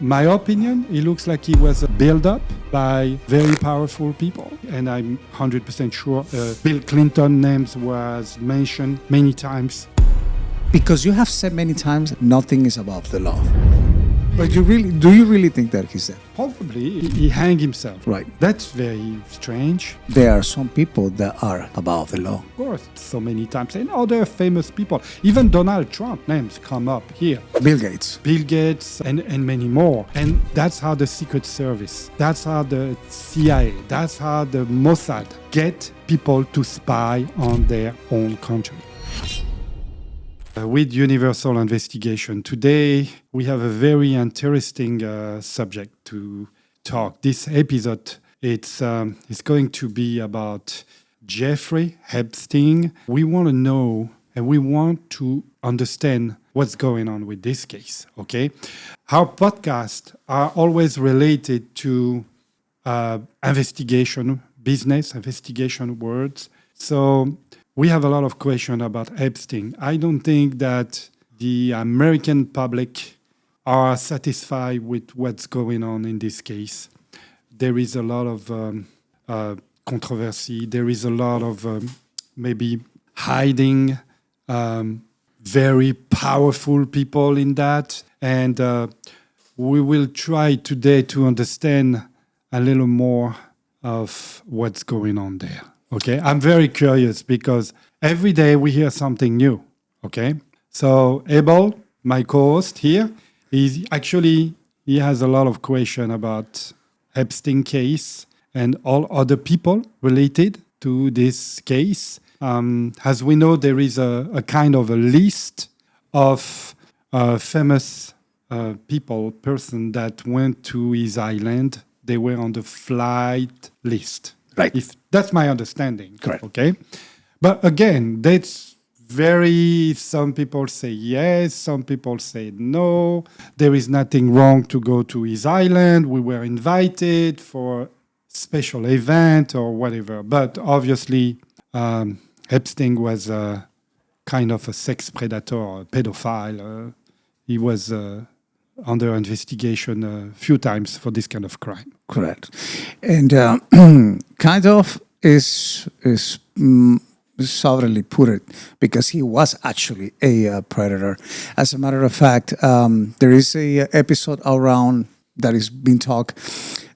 My opinion, it looks like he was built up by very powerful people. And I'm 100% sure Bill Clinton names was mentioned many times. Because you have said many times, nothing is above the law. But do you really think that he said? Probably he hanged himself. Right. That's very strange. There are some people that are above the law. Of course, so many times. And other famous people. Even Donald Trump names come up here. Bill Gates. Bill Gates and many more. And that's how the Secret Service, that's how the CIA, that's how the Mossad get people to spy on their own country. With Universal Investigation, today we have a very interesting subject to talk. This episode, it's going to be about Jeffrey Epstein. We want to know and we want to understand what's going on with this case, okay? Our podcasts are always related to investigation, business, investigation words. So we have a lot of questions about Epstein. I don't think that the American public are satisfied with what's going on in this case. There is a lot of controversy. There is a lot of maybe hiding very powerful people in that. And we will try today to understand a little more of what's going on there. Okay, I'm very curious because every day we hear something new. Okay, so Abel, my co-host here, he has a lot of questions about Epstein case and all other people related to this case. As we know, there is a kind of a list of famous person that went to his island. They were on the flight list. Right. If that's my understanding. Correct. Okay. But again, some people say yes, some people say no. There is nothing wrong to go to his island. We were invited for a special event or whatever. But obviously, Epstein was a kind of a sex predator, or a pedophile. He was under investigation a few times for this kind of crime. Correct. And kind of is sovereignly put it because he was actually a predator. As a matter of fact, there is a episode around that is being talked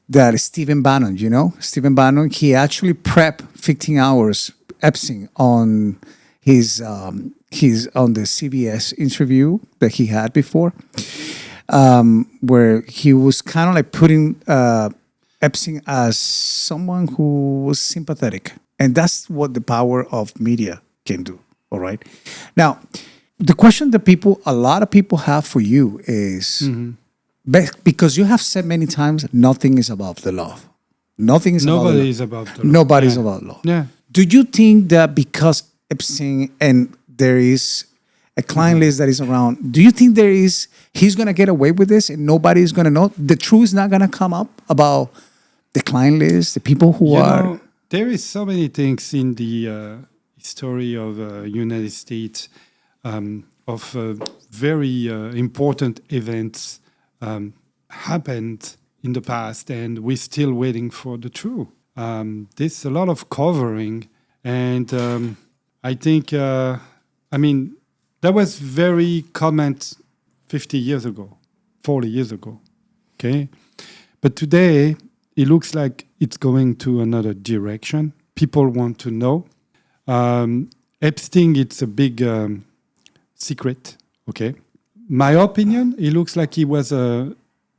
that Stephen Bannon, Stephen Bannon, he actually prepped 15 hours Epstein on his on the CBS interview that he had before. Where he was kind of like putting Epstein as someone who was sympathetic. And that's what the power of media can do, all right? Now, the question that a lot of people have for you is, because you have said many times, nothing is above the law. Nobody is above the law. Nobody's above the law. Yeah. Do you think that because Epstein and there is a client list that is around, do you think he's going to get away with this and nobody's going to know? The truth is not going to come up about the client list, the people who are... There is so many things in the history of United States of very important events happened in the past, and we're still waiting for the truth. There's a lot of covering, and I think, that was very common 50 years ago, 40 years ago, okay? But today, it looks like it's going to another direction. People want to know. Epstein, it's a big secret, okay? My opinion, it looks like he was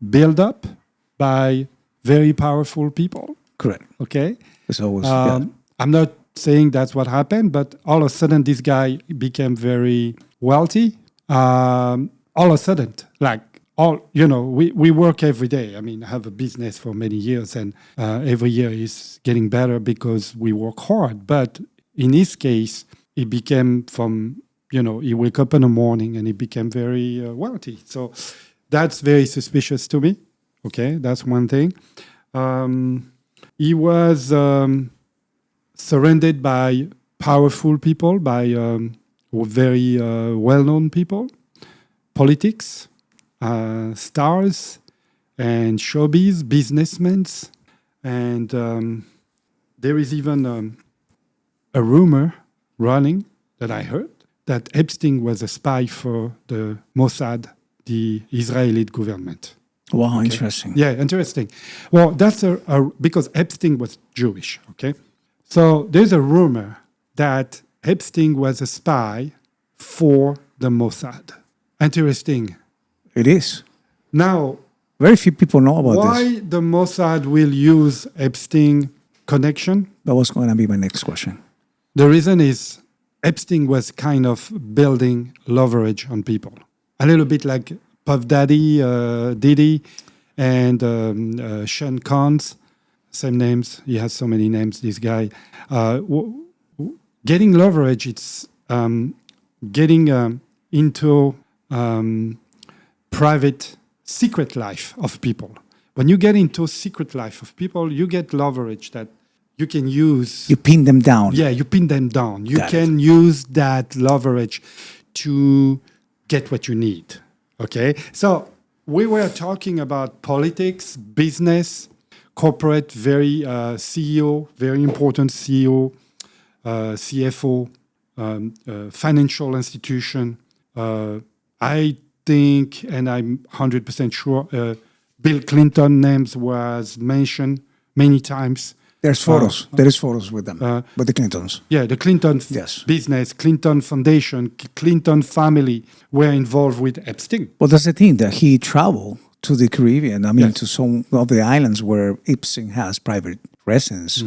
built up by very powerful people. Correct. Okay? It's always, I'm not saying that's what happened, but all of a sudden this guy became very wealthy. All of a sudden, we work every day. I have a business for many years, and every year is getting better because we work hard. But in his case, he became he wake up in the morning and he became very wealthy. So that's very suspicious to me. Okay, that's one thing. He was surrounded by powerful people, by very well-known people, politics, stars, and showbiz, businessmen. And there is even a rumor running that I heard that Epstein was a spy for the Mossad, the Israeli government. Wow, interesting. Yeah, interesting. Well, that's because Epstein was Jewish, okay? So there's a rumor that Epstein was a spy for the Mossad. Interesting. It is. Now, Very few people know about this. why the Mossad will use Epstein connection? That was going to be my next question. The reason is Epstein was kind of building leverage on people. A little bit like Puff Daddy, Diddy, and Sean Combs. Same names. He has so many names, this guy. Getting leverage, it's getting into private, secret life of people. When you get into secret life of people, you get leverage that you can use. You pin them down. Yeah, you pin them down. You Got can use that leverage to get what you need. Okay? So we were talking about politics, business, corporate, very CEO, very important CEO, CFO, financial institution. I think, and I'm 100% sure, Bill Clinton names was mentioned many times. There's photos. There is photos with them, with the Clintons. Yeah, the Clinton Yes. business, Clinton Foundation, Clinton family were involved with Epstein. Well, that's the thing, that he traveled to the Caribbean. I mean, Yes. to some of the islands where Epstein has private residence,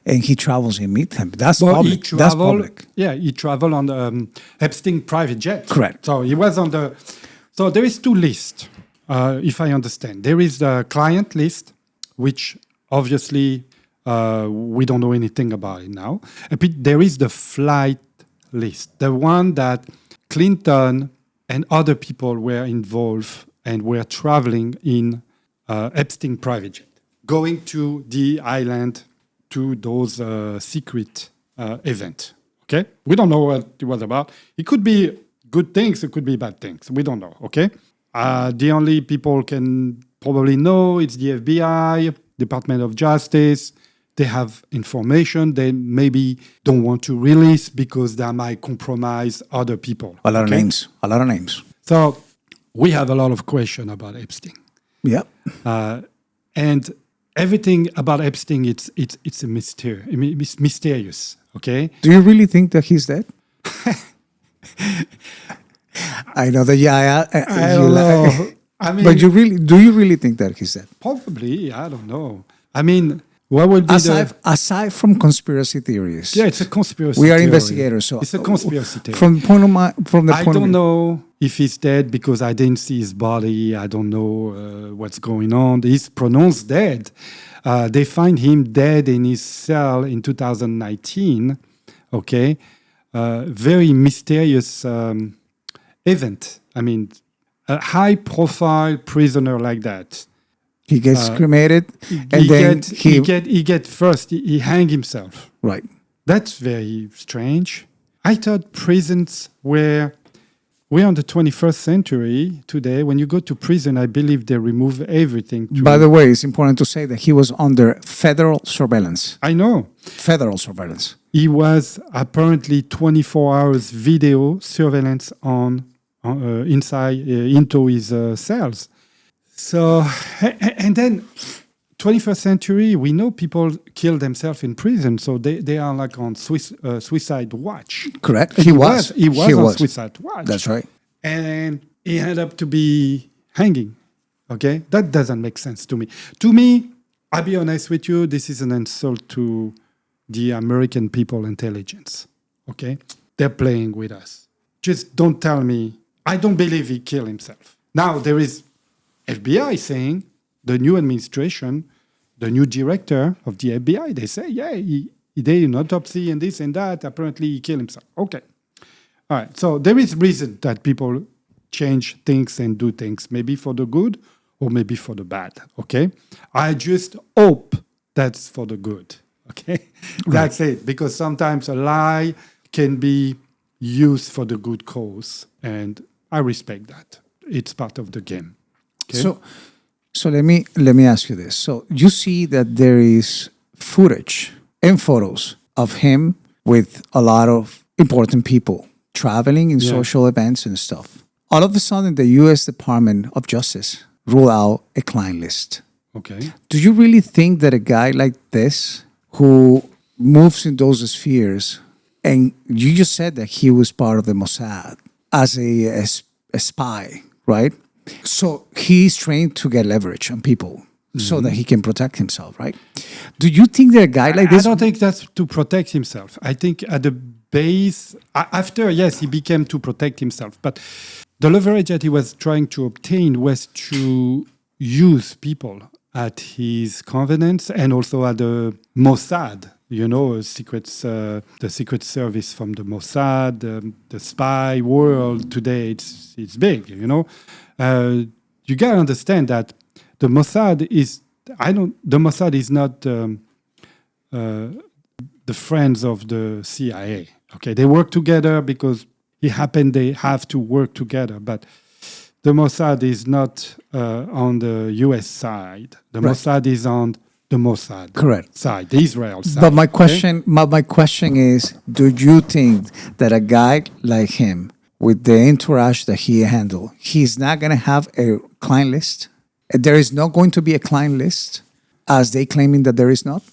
and he travels and meet him. That's Well, public. That's public. Yeah, he traveled on the Epstein private jet. Correct. So he was on the. So there is two lists, if I understand. There is the client list, which obviously we don't know anything about it now. But there is the flight list, the one that Clinton and other people were involved and were traveling in Epstein private jet, going to the island to those secret events. Okay, we don't know what it was about. It could be good things, it could be bad things. We don't know. Okay, the only people can probably know it's the FBI, Department of Justice. They have information they maybe don't want to release because that might compromise other people. A lot of names. A lot of names. So we have a lot of questions about Epstein. Yep. And everything about Epstein, it's a mystery. I mean, it's mysterious. Okay. Do you really think that he's dead? I know that. Yeah, I don't know. I mean, but do you really think that he's dead? probably. I don't know. I mean, what would be Aside from conspiracy theories, Yeah, it's a conspiracy. we are theory. investigators, so It's a conspiracy theory. From the point I of don't know if he's dead because I didn't see his body. I don't know what's going on. He's pronounced dead. They find him dead in his cell in 2019. Okay. Very mysterious event. I mean, a high-profile prisoner like that. he gets cremated, and then he hang himself. right. That's very strange. I thought prisons we're on the 21st century today. When you go to prison, I believe they remove everything. By the way, it's important to say that he was under federal surveillance. I know. Federal surveillance. He was apparently 24 hours video surveillance on inside into his cells. So, and then 21st century, we know people kill themselves in prison, so they are like on suicide watch. Correct. He was on suicide watch. That's right. And he ended up to be hanging. Okay, that doesn't make sense to me. To me, I'll be honest with you, this is an insult to the American people intelligence. Okay, they're playing with us. Just don't tell me. I don't believe he killed himself. Now there is FBI saying, the new administration, the new director of the FBI, they say, yeah, he did an autopsy and this and that. Apparently, he killed himself. Okay. All right. So there is reason that people change things and do things, maybe for the good or maybe for the bad. Okay. I just hope that's for the good. Okay. That's it. Because sometimes a lie can be used for the good cause. And I respect that. It's part of the game. Okay? So So let me ask you this. So you see that there is footage and photos of him with a lot of important people traveling in Yeah. social events and stuff. All of a sudden, the U.S. Department of Justice rule out a client list. Okay. Do you really think that a guy like this, who moves in those spheres, and you just said that he was part of the Mossad as a spy, right? So he's trained to get leverage on people so that he can protect himself, right? Do you think that a guy like I this? don't think that's to protect himself. I think at the base, after, yes, he became to protect himself. But the leverage that he was trying to obtain was to use people at his convenience and also at the Mossad, the secret service from the Mossad, the spy world today. It's big, You gotta understand that the Mossad is. The Mossad is not the friends of the CIA. Okay, they work together because they have to work together. But the Mossad is not on the U.S. side. The Right. Mossad is on the Mossad Correct. side, the Israel side. But my okay? question is, do you think that a guy like him, with the entourage that he handled, he's not going to have a client list? There is not going to be a client list, as they claiming that there is not?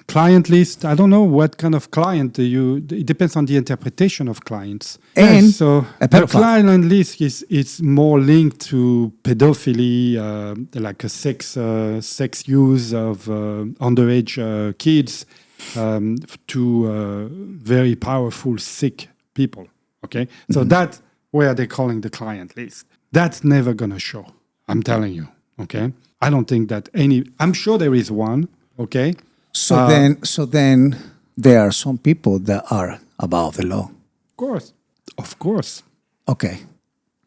Client list, I don't know what kind of client it depends on the interpretation of clients. And Yes, so a the pedophile. client list is more linked to pedophily, like a sex use of underage kids to very powerful, sick people. Okay, so that's where they're calling the client list. That's never gonna show. I'm telling you. Okay, I don't think that I'm sure there is one. Okay. So then there are some people that are above the law. Of course. Okay.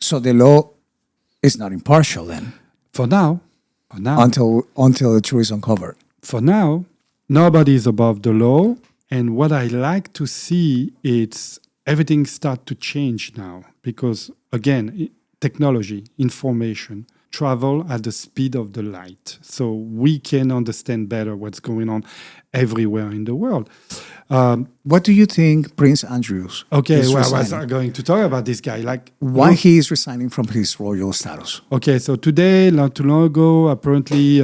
So the law is not impartial then For now, until the truth is uncovered. for now, nobody is above the law. And what I like to see is everything start to change now because again, technology, information, travel at the speed of the light. So we can understand better what's going on everywhere in the world. What do you think Prince Andrews Okay, is well, I was resigning? going to talk about this guy. Why he is resigning from his royal status? Okay, so today, not too long ago, apparently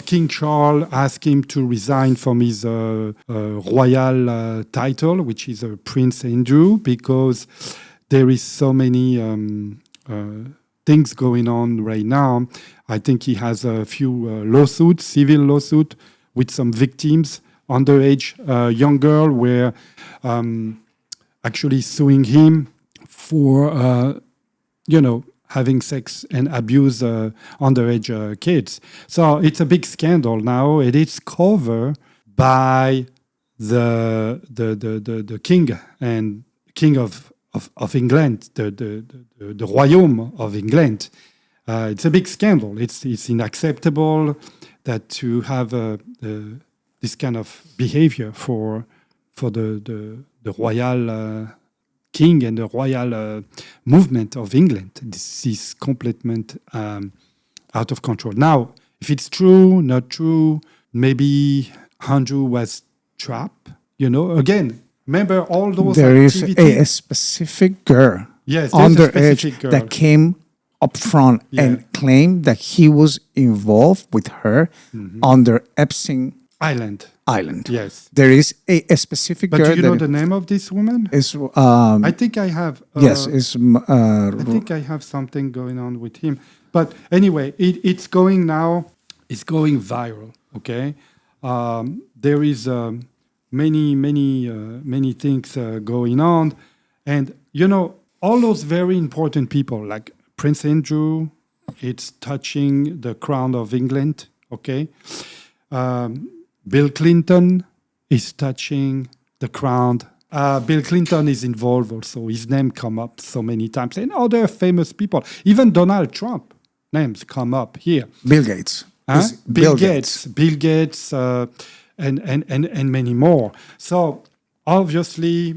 King Charles asked him to resign from his royal title, which is Prince Andrew, because there is so many things going on right now. I think he has a few civil lawsuits with some victims, underage young girl, were actually suing him for having sex and abuse underage kids. So it's a big scandal now. It is covered by the king and king of England, the Royaume of England. It's a big scandal. It's unacceptable that to have this kind of behavior for the royal king and the royal movement of England. This is completely out of control. Now, if it's true, not true, maybe Andrew was trapped. Again, remember all those There is activities? a specific girl, Yes, there's a underage, specific girl. that came up front Yeah. and claimed that he was involved with her under Epstein Island. Island. Yes. There is a specific But girl do you know that the name of this woman? is I think I have. yes, is I think I have something going on with him. But anyway, it's going now. It's going viral. Okay, there is many things going on, and all those very important people like Prince Andrew. It's touching the crown of England. Okay, Bill Clinton is touching the crown. Bill Clinton is involved also. His name come up so many times. And other famous people. Even Donald Trump names come up here. Bill Gates. Huh? Is Bill Gates, and many more. So obviously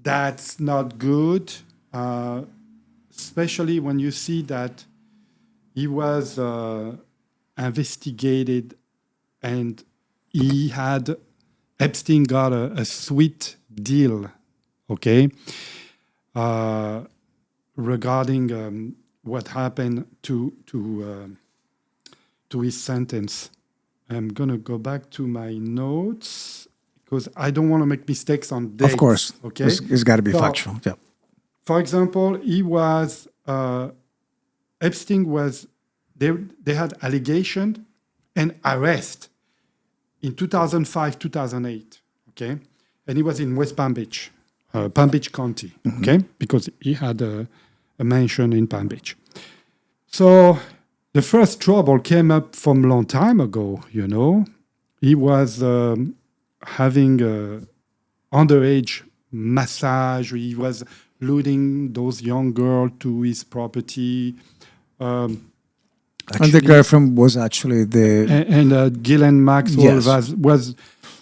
that's not good, especially when you see that he was investigated, and Epstein got a sweet deal, okay, regarding what happened to his sentence. I'm gonna go back to my notes because I don't want to make mistakes on dates. Of course. Okay, It's got to be So, factual. Yeah. For example, Epstein was, they had allegation and arrest in 2005, 2008, okay? And he was in West Palm Beach County, okay? Because he had a mansion in Palm Beach. So the first trouble came up from a long time ago, you know. He was having underage massage. He was luring those young girls to his property. And the girlfriend was actually the... And Ghislaine Maxwell Yes. was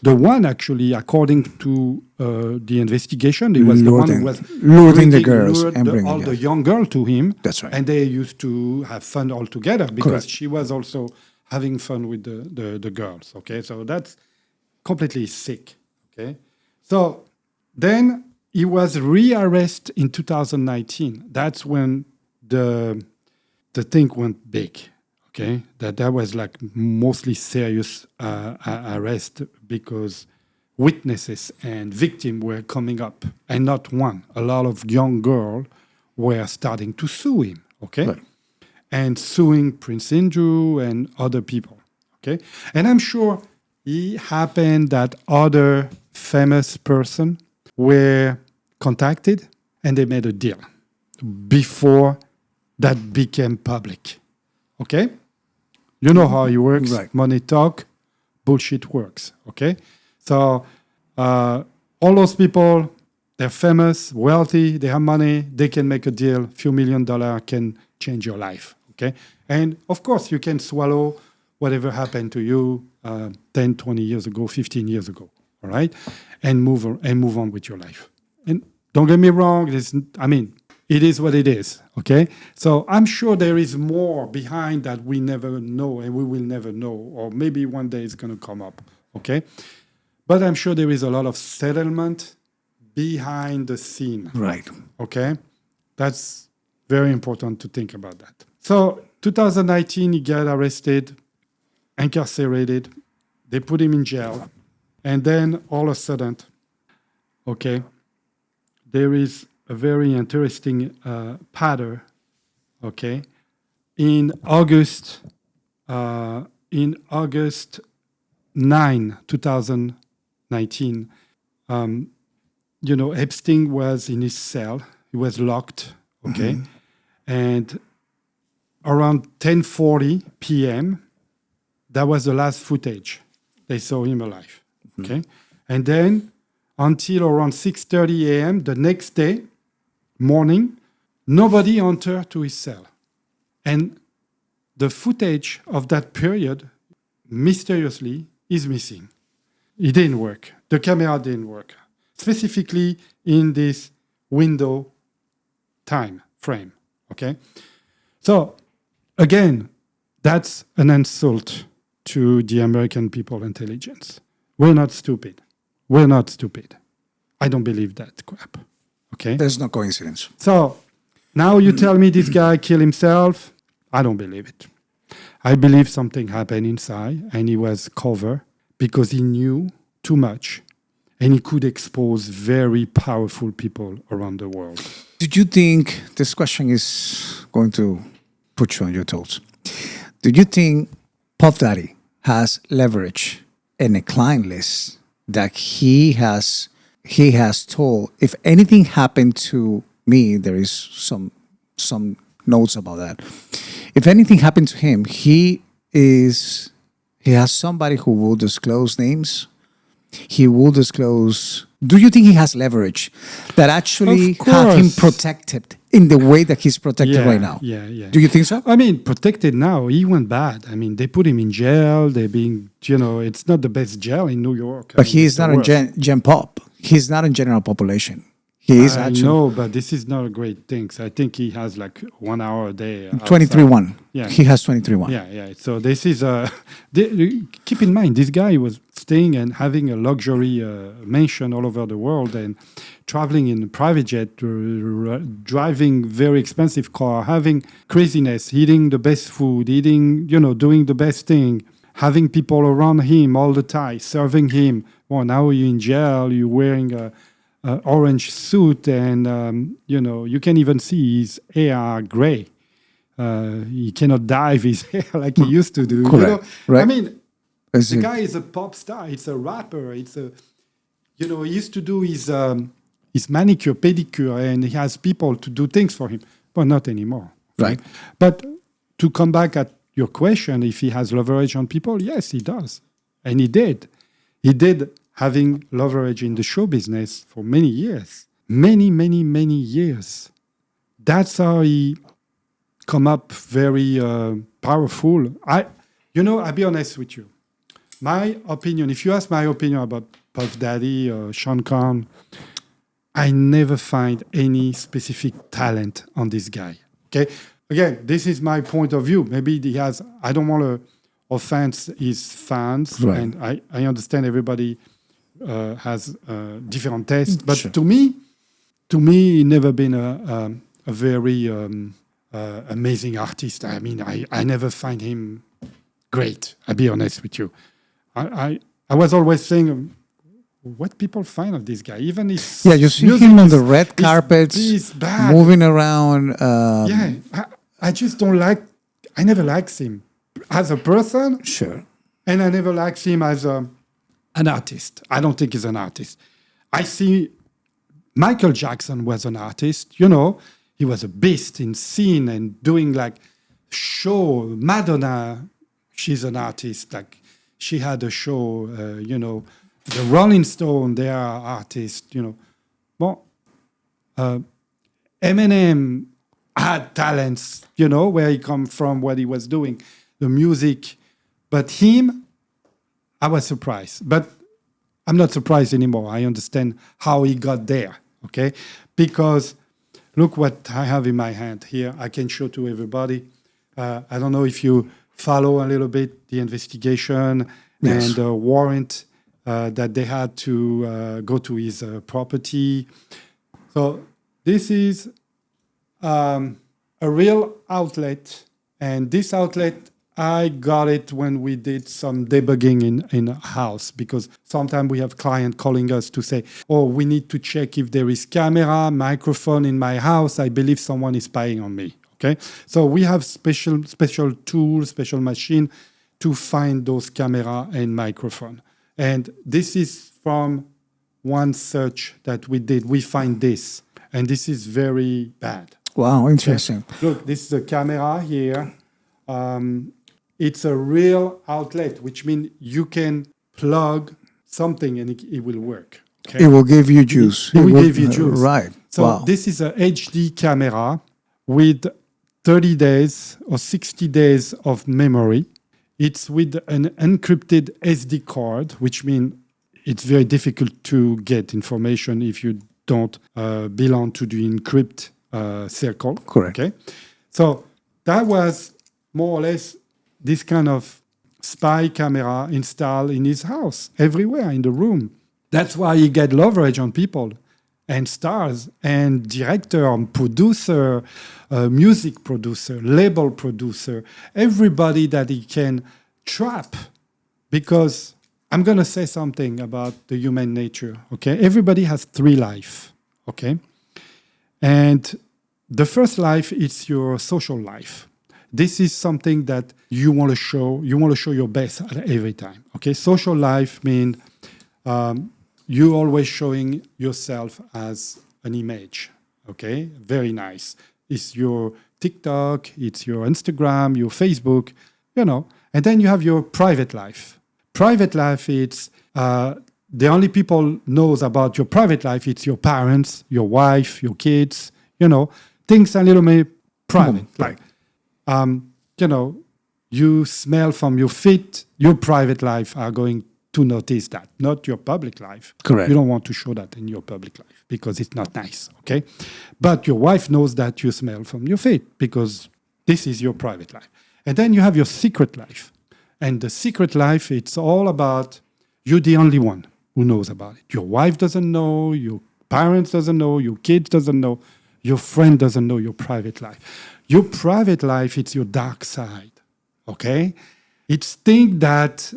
the one, actually, according to the investigation. He was the one who was luring the girls and bringing all them. the young girls to him. That's right. And they used to have fun all together because Correct. she was also having fun with the girls. Okay, so that's completely sick. Okay, so then he was rearrested in 2019. That's when the thing went big. Okay, that was like mostly serious arrest because witnesses and victims were coming up, and not one. A lot of young girls were starting to sue him. Okay, Right. and suing Prince Andrew and other people. Okay, and I'm sure it happened that other famous person were contacted and they made a deal before that became public. Okay? You know how it works. Right. Money talk, bullshit works. Okay? So all those people, they're famous, wealthy, they have money, they can make a deal, few $1 million can change your life. Okay? And of course, you can swallow whatever happened to you 10, 20 years ago, 15 years ago. All right? And move on with your life. And don't get me wrong, it is what it is, okay? So I'm sure there is more behind that we never know and we will never know, or maybe one day it's going to come up, okay? But I'm sure there is a lot of settlement behind the scene, Right. okay? That's very important to think about that. So 2019, he got arrested, incarcerated. They put him in jail. And then all of a sudden, okay, there is a very interesting pattern, okay? In August 9, 2019, Epstein was in his cell. He was locked, okay? And around 10:40 p.m., that was the last footage. They saw him alive, okay? And then until around 6:30 a.m. the next day, morning, nobody entered to his cell. And the footage of that period, mysteriously, is missing. It didn't work. The camera didn't work, specifically in this window time frame, okay? So, again, that's an insult to the American people intelligence. We're not stupid. We're not stupid. I don't believe that crap. Okay? There's no coincidence. So now you tell me this guy killed himself. I don't believe it. I believe something happened inside and he was covered because he knew too much and he could expose very powerful people around the world. Did you think, this question is going to put you on your toes. Do you think Puff Daddy has leverage in a client list that he has told, if anything happened to me, there is some notes about that. If anything happened to him, he has somebody who will disclose names. He will disclose. Do you think he has leverage that actually Of have him course. protected in the way that he's protected right now? Yeah. Do you think so? Protected now. He went bad. They put him in jail. They're being, it's not the best jail in New York. But he is it's the not in worst. Gen Pop. He's not in general population. He is I actually know, but this is not a great thing. So I think he has like 1 hour a day. 23-1. Yeah. He has 23-1. Yeah. So this is keep in mind, this guy was staying and having a luxury mansion all over the world and traveling in a private jet, driving very expensive car, having craziness, eating the best food, doing the best thing, having people around him all the time, serving him. Well, now you're in jail, you're wearing a orange suit, and you can even see his hair are gray. He cannot dye his hair like he used to do. Correct. Right. I mean, Is the it- guy is a pop star. It's a rapper. He used to do his manicure, pedicure, and he has people to do things for him, but not anymore. Right. But to come back at your question, if he has leverage on people, yes, he does, and he did. He did having leverage in the show business for many years, many years. That's how he come up very powerful. I'll be honest with you. My opinion, if you ask my opinion about Puff Daddy or Sean Conn, I never find any specific talent on this guy. Okay? Again, this is my point of view. Maybe he has, I don't want to offense his fans, Right. and I understand everybody has different tastes, but Sure. to me, he never been a very amazing artist. I mean, I never find him great. I'll be honest with you. I was always saying, what people find of this guy? Even his Yeah, you see music him on is- the red carpets, is bad. moving around. Yeah, I just don't like. I never liked him as a person, Sure. and I never liked him as an artist. I don't think he's an artist. I see Michael Jackson was an artist. He was a beast in scene and doing like show. Madonna, she's an artist. Like she had a show. The Rolling Stone, they are artists. Well, Eminem had talents. Where he come from, what he was doing, the music. But him, I was surprised. But I'm not surprised anymore. I understand how he got there. Okay, because look what I have in my hand here. I can show to everybody. I don't know if you follow a little bit the investigation Yes. and the warrant that they had to go to his property. So this is a real outlet, and this outlet, I got it when we did some debugging in a house, because sometimes we have clients calling us to say, oh, we need to check if there is camera, microphone in my house. I believe someone is spying on me. Okay, so we have special tools, special machine to find those camera and microphone. And this is from one search that we did. We find this, and this is very bad. Wow, interesting. Look, this is a camera here. It's a real outlet, which means you can plug something and it will work. Okay? It will give you juice. It will give you juice. Right. So Wow. this is a HD camera with 30 days or 60 days of memory. It's with an encrypted SD card, which means it's very difficult to get information if you don't belong to the encrypt circle. Correct. Okay, so that was more or less this kind of spy camera installed in his house, everywhere in the room. That's why he get leverage on people and stars and director and producer, music producer, label producer, everybody that he can trap. Because I'm going to say something about the human nature, okay? Everybody has 3 lives, okay? And the first life is your social life. This is something that you want to show. You want to show your best at every time. Okay, social life means you always showing yourself as an image. Okay, very nice. It's your TikTok, it's your Instagram, your Facebook, And then you have your private life. Private life, it's the only people knows about your private life. It's your parents, your wife, your kids. Things a little bit private. Right. You smell from your feet, your private life are going to notice that, not your public life. Correct. You don't want to show that in your public life because it's not nice, okay? But your wife knows that you smell from your feet because this is your private life. And then you have your secret life. And the secret life, it's all about you're the only one who knows about it. Your wife doesn't know, your parents doesn't know, your kids doesn't know, your friend doesn't know your private life. Your private life, it's your dark side, okay? It's think that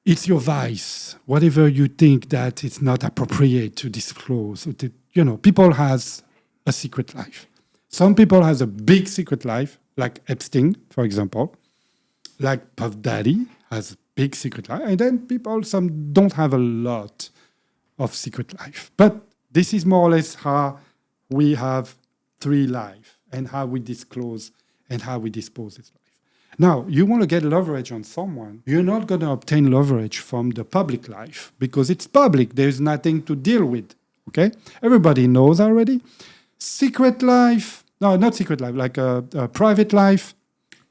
it's your vice, whatever you think that it's not appropriate to disclose. People has a secret life. Some people has a big secret life, like Epstein, for example, like Puff Daddy has a big secret life. And then some don't have a lot of secret life. But this is more or less how we have 3 lives and how we disclose and how we dispose this life. Now, you want to get leverage on someone, you're not going to obtain leverage from the public life because it's public. There's nothing to deal with, okay? Everybody knows already. Secret life, no, not secret life, like a private life,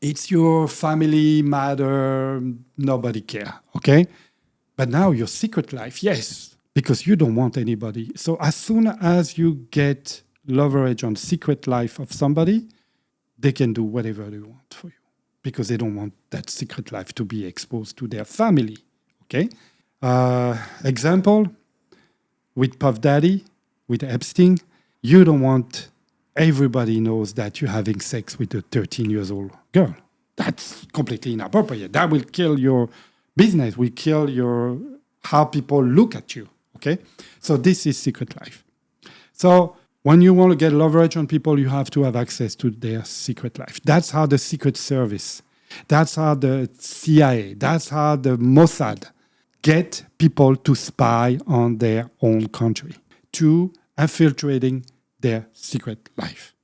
it's your family matter, nobody care, okay? But now your secret life, yes, because you don't want anybody. So as soon as you get leverage on secret life of somebody, they can do whatever they want for you because they don't want that secret life to be exposed to their family, okay? Example, with Puff Daddy, with Epstein, you don't want everybody knows that you're having sex with a 13-year-old girl. That's completely inappropriate. That will kill your business, will kill how people look at you, okay? So this is secret life. So when you want to get leverage on people, you have to have access to their secret life. That's how the Secret Service, that's how the CIA, that's how the Mossad get people to spy on their own country, to infiltrating their secret life.